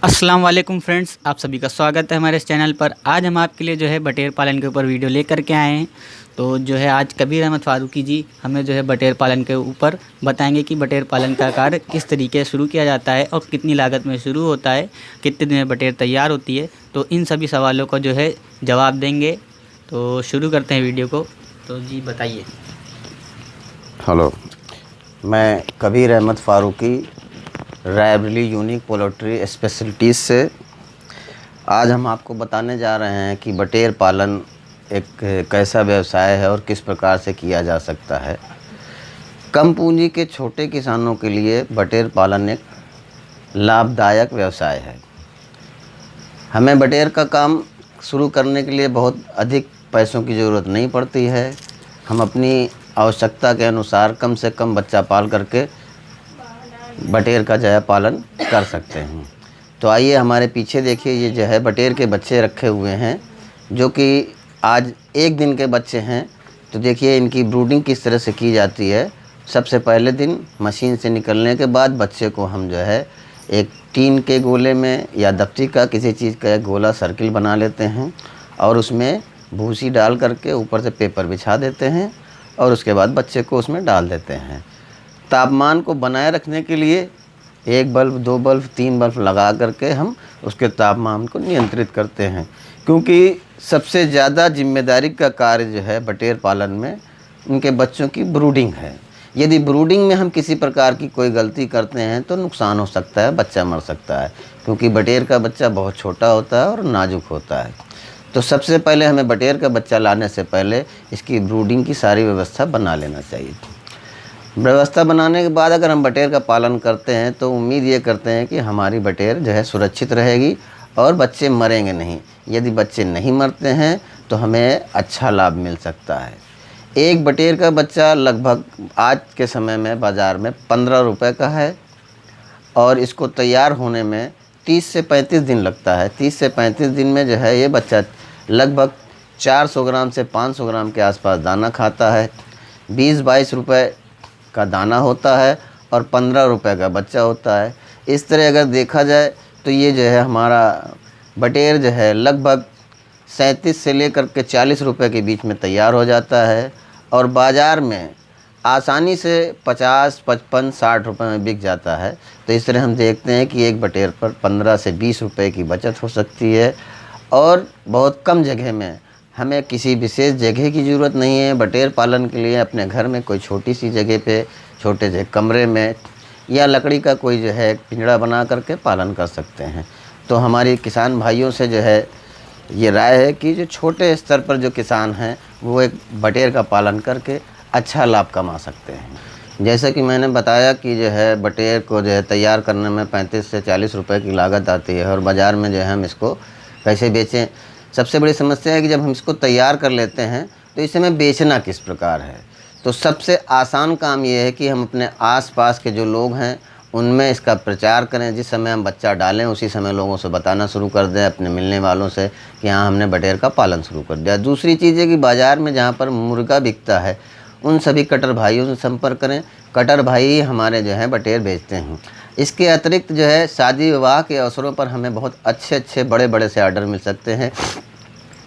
अस्सलाम वालेकुम फ्रेंड्स, आप सभी का स्वागत है हमारे इस चैनल पर। आज हम आपके लिए जो है बटेर पालन के ऊपर वीडियो लेकर के आए हैं। तो जो है आज कबीर अहमद फारूकी जी हमें जो है बटेर पालन के ऊपर बताएंगे कि बटेर पालन का कार्य किस तरीके से शुरू किया जाता है और कितनी लागत में शुरू होता है, कितने दिन में बटेर तैयार होती है। तो इन सभी सवालों का जो है जवाब देंगे। तो शुरू करते हैं वीडियो को। तो जी बताइए। हेलो, मैं Kabir Ahmed Farooqui Raebareli unique poultry specialities से आज हम आपको बताने जा रहे हैं कि बटेर पालन एक कैसा व्यवसाय है और किस प्रकार से किया जा सकता है। कम पूंजी के छोटे किसानों के लिए बटेर पालन एक लाभदायक व्यवसाय है। हमें बटेर का काम शुरू करने के लिए बहुत अधिक पैसों की ज़रूरत नहीं पड़ती है। हम अपनी आवश्यकता के अनुसार कम से कम बच्चा पाल करके बटेर का जो है पालन कर सकते हैं। तो आइए हमारे पीछे देखिए, ये जो है बटेर के बच्चे रखे हुए हैं जो कि आज एक दिन के बच्चे हैं। तो देखिए इनकी ब्रूडिंग किस तरह से की जाती है। सबसे पहले दिन मशीन से निकलने के बाद बच्चे को हम जो है एक टीन के गोले में या दफ्ती का किसी चीज़ का एक गोला सर्किल बना लेते हैं और उसमें भूसी डाल करके ऊपर से पेपर बिछा देते हैं और उसके बाद बच्चे को उसमें डाल देते हैं। तापमान को बनाए रखने के लिए 1 बल्ब, 2 बल्ब, 3 बल्ब लगा करके हम उसके तापमान को नियंत्रित करते हैं, क्योंकि सबसे ज़्यादा जिम्मेदारी का कार्य जो है बटेर पालन में उनके बच्चों की ब्रूडिंग है। यदि ब्रूडिंग में हम किसी प्रकार की कोई गलती करते हैं तो नुकसान हो सकता है, बच्चा मर सकता है, क्योंकि बटेर का बच्चा बहुत छोटा होता है और नाजुक होता है। तो सबसे पहले हमें बटेर का बच्चा लाने से पहले इसकी ब्रूडिंग की सारी व्यवस्था बना लेना चाहिए। व्यवस्था बनाने के बाद अगर हम बटेर का पालन करते हैं तो उम्मीद ये करते हैं कि हमारी बटेर जो है सुरक्षित रहेगी और बच्चे मरेंगे नहीं। यदि बच्चे नहीं मरते हैं तो हमें अच्छा लाभ मिल सकता है। एक बटेर का बच्चा लगभग आज के समय में बाज़ार में 15 रुपये का है और इसको तैयार होने में 30 से 35 दिन लगता है। 30 से 35 दिन में जो है ये बच्चा लगभग 400 ग्राम से 500 ग्राम के आसपास दाना खाता है। 20-22 रुपये का दाना होता है और 15 रुपये का बच्चा होता है। इस तरह अगर देखा जाए तो ये जो है हमारा बटेर जो है लगभग 37 से लेकर के 40 रुपये के बीच में तैयार हो जाता है और बाज़ार में आसानी से 50, 55, 60 रुपये में बिक जाता है। तो इस तरह हम देखते हैं कि एक बटेर पर 15 से 20 रुपये की बचत हो सकती है और बहुत कम जगह में। हमें किसी विशेष जगह की ज़रूरत नहीं है बटेर पालन के लिए। अपने घर में कोई छोटी सी जगह पे, छोटे से कमरे में या लकड़ी का कोई जो है पिंजड़ा बना करके पालन कर सकते हैं। तो हमारी किसान भाइयों से जो है ये राय है कि जो छोटे स्तर पर जो किसान हैं वो एक बटेर का पालन करके अच्छा लाभ कमा सकते हैं। जैसे कि मैंने बताया कि जो है बटेर को जो है तैयार करने में 35 से 40 रुपये की लागत आती है और बाज़ार में जो है हम इसको कैसे बेचें। सबसे बड़ी समस्या है कि जब हम इसको तैयार कर लेते हैं तो इसे हमें बेचना किस प्रकार है। तो सबसे आसान काम ये है कि हम अपने आसपास के जो लोग हैं उनमें इसका प्रचार करें। जिस समय हम बच्चा डालें उसी समय लोगों से बताना शुरू कर दें, अपने मिलने वालों से, कि हाँ हमने बटेर का पालन शुरू कर दिया। दूसरी चीज़ है कि बाज़ार में जहाँ पर मुर्गा बिकता है उन सभी कटर भाइयों से संपर्क करें। कटर भाई हमारे जो हैं बटेर बेचते हैं। इसके अतिरिक्त जो है शादी विवाह के अवसरों पर हमें बहुत अच्छे बड़े से ऑर्डर मिल सकते हैं,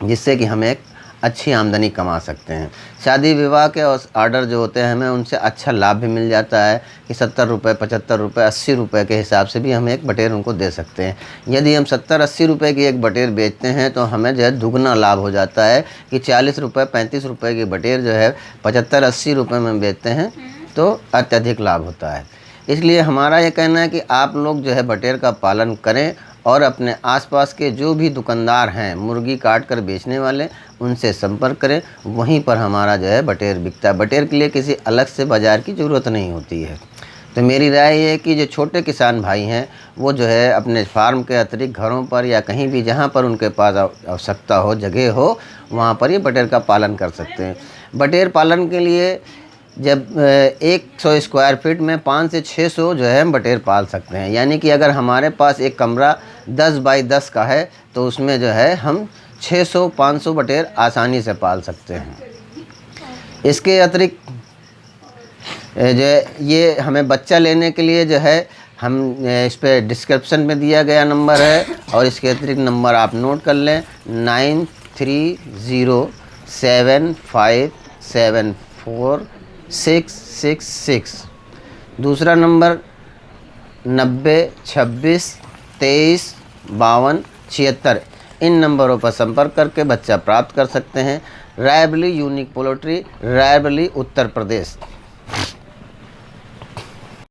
जिससे कि हम एक अच्छी आमदनी कमा सकते हैं। शादी विवाह के ऑर्डर जो होते हैं हमें उनसे अच्छा लाभ भी मिल जाता है कि 70 रुपये, 75 रुपये, 80 रुपये के हिसाब से भी हम एक बटेर उनको दे सकते हैं। यदि हम 70-80 रुपये की एक बटेर बेचते हैं तो हमें जो है दुगना लाभ हो जाता है कि 40 रुपये, 35 रुपये की बटेर जो है 75-80 रुपये में बेचते हैं तो अत्यधिक लाभ होता है। इसलिए हमारा ये कहना है कि आप लोग जो है बटेर का पालन करें और अपने आसपास के जो भी दुकानदार हैं मुर्गी काट कर बेचने वाले उनसे संपर्क करें। वहीं पर हमारा जो है बटेर बिकता है। बटेर के लिए किसी अलग से बाज़ार की ज़रूरत नहीं होती है। तो मेरी राय ये है कि जो छोटे किसान भाई हैं वो जो है अपने फार्म के अतिरिक्त घरों पर या कहीं भी जहाँ पर उनके पास आवश्यकता हो, जगह हो, वहाँ पर ये बटेर का पालन कर सकते हैं। बटेर पालन के लिए जब 100 स्क्वायर फीट में 5 से 600 जो है हम बटेर पाल सकते हैं। यानी कि अगर हमारे पास एक कमरा 10 बाई 10 का है तो उसमें जो है हम 600-500 बटेर आसानी से पाल सकते हैं। इसके अतिरिक्त जो है ये हमें बच्चा लेने के लिए जो है हम इस पर डिस्क्रिप्शन में दिया गया नंबर है, और इसके अतिरिक्त नंबर आप नोट कर लें 9307574666। दूसरा नंबर 9026235276। इन नंबरों पर संपर्क करके बच्चा प्राप्त कर सकते हैं। Raebareli unique poultry, Raebareli, Uttar Pradesh.